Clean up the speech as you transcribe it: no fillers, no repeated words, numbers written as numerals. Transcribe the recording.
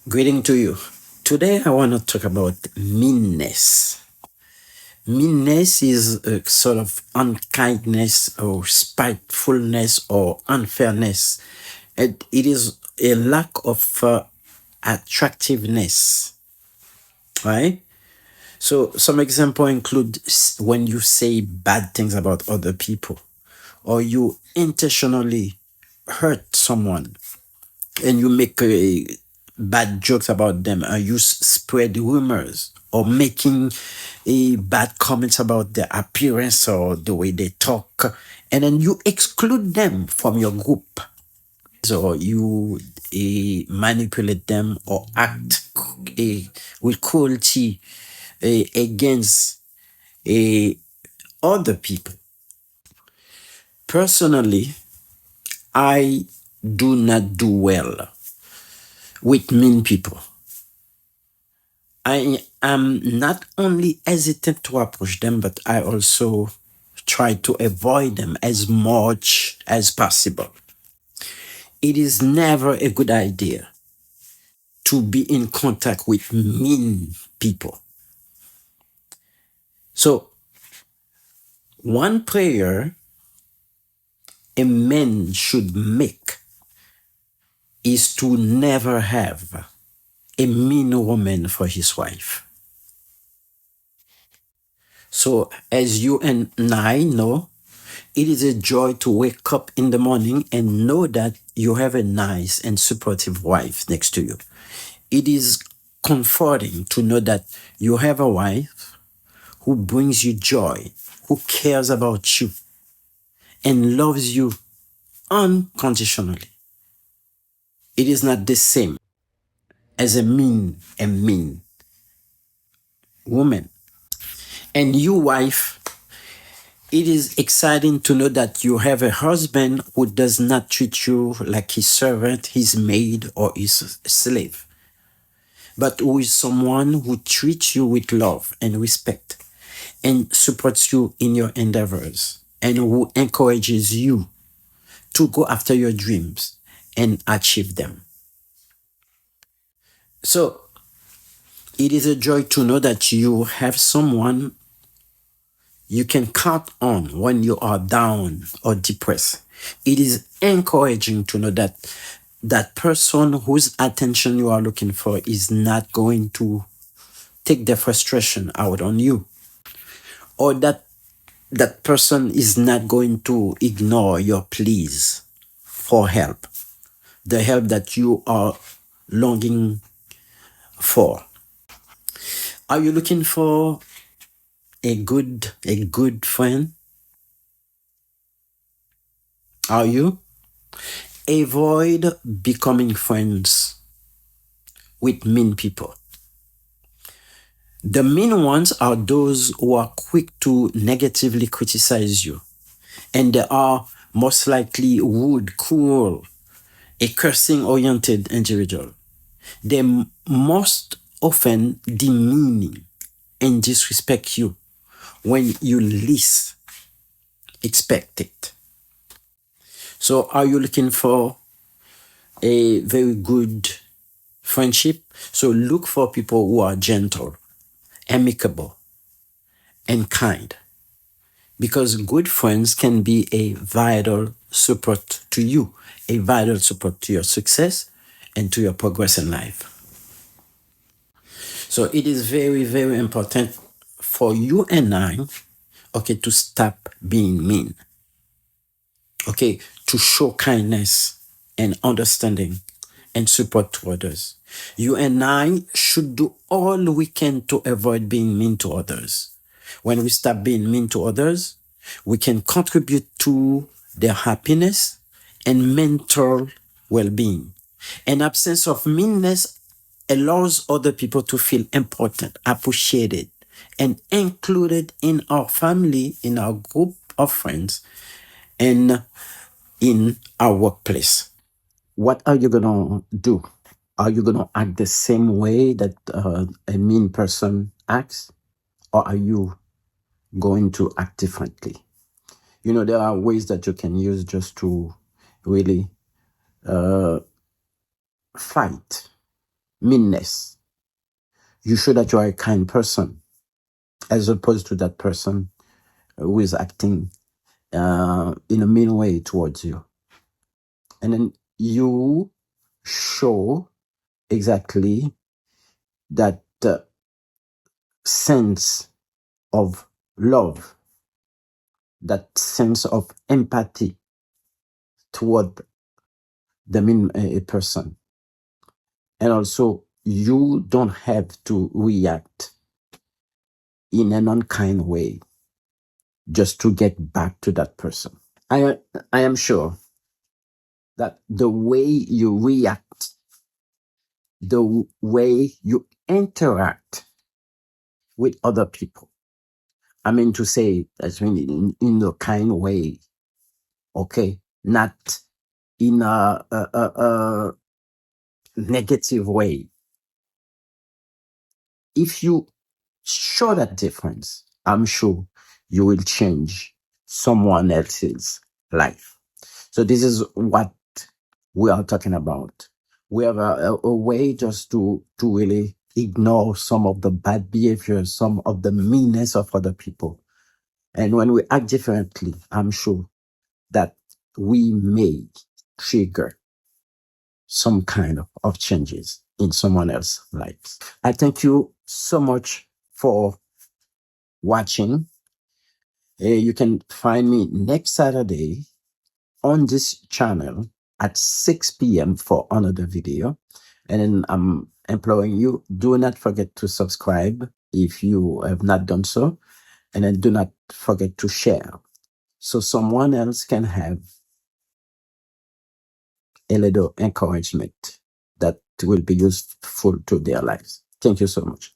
Greeting to you. Today I want to talk about meanness. Meanness is a sort of unkindness or spitefulness or unfairness. It is a lack of attractiveness, right? So some example include when you say bad things about other people, or you intentionally hurt someone, and you make bad jokes about them, or you spread rumors, or making bad comments about their appearance or the way they talk, and then you exclude them from your group. So you manipulate them or act with cruelty against other people. Personally, I do not do well with mean people. I am not only hesitant to approach them, but I also try to avoid them as much as possible. It is never a good idea to be in contact with mean people. So, one prayer a man should make is to never have a mean woman for his wife. So, as you and I know, it is a joy to wake up in the morning and know that you have a nice and supportive wife next to you. It is comforting to know that you have a wife who brings you joy, who cares about you, and loves you unconditionally. It is not the same as a mean woman. And you, wife, it is exciting to know that you have a husband who does not treat you like his servant, his maid, or his slave, but who is someone who treats you with love and respect and supports you in your endeavors, and who encourages you to go after your dreams and achieve them. So it is a joy to know that you have someone you can count on when you are down or depressed. It is encouraging to know that that person whose attention you are looking for is not going to take their frustration out on you, or that that person is not going to ignore your pleas for help, the help that you are longing for. Are you looking for a good friend? Are you? Avoid becoming friends with mean people. The mean ones are those who are quick to negatively criticize you, and they are most likely rude, cruel, a cursing-oriented individual. They most often demeaning and disrespect you when you least expect it. So are you looking for a very good friendship? So look for people who are gentle, amicable, and kind, because good friends can be a vital support to you, a vital support to your success and to your progress in life. So it is very, very important for you and I, okay, to stop being mean, okay, to show kindness and understanding and support to others. You and I should do all we can to avoid being mean to others. When we stop being mean to others, we can contribute to their happiness and mental well-being. An absence of meanness allows other people to feel important, appreciated, and included in our family, in our group of friends, and in our workplace. What are you gonna do? Are you gonna act the same way that a mean person acts? Or are you going to act differently? You know, there are ways that you can use just to really fight meanness. You show that you are a kind person as opposed to that person who is acting in a mean way towards you. And then you show exactly that sense of love, that sense of empathy toward the mean person. And also, you don't have to react in an unkind way just to get back to that person. I am sure that the way you react, the way you interact with other people, I mean to say, that's really in a kind way, okay, not in a negative way. If you show that difference, I'm sure you will change someone else's life. So this is what we are talking about. We have a way just to really ignore some of the bad behaviors, some of the meanness of other people. And when we act differently, I'm sure that we may trigger some kind of changes in someone else's life. I thank you so much for watching. You can find me next Saturday on this channel at 6 p.m. for another video. And then I'm imploring you, do not forget to subscribe if you have not done so. And then do not forget to share so someone else can have a little encouragement that will be useful to their lives. Thank you so much.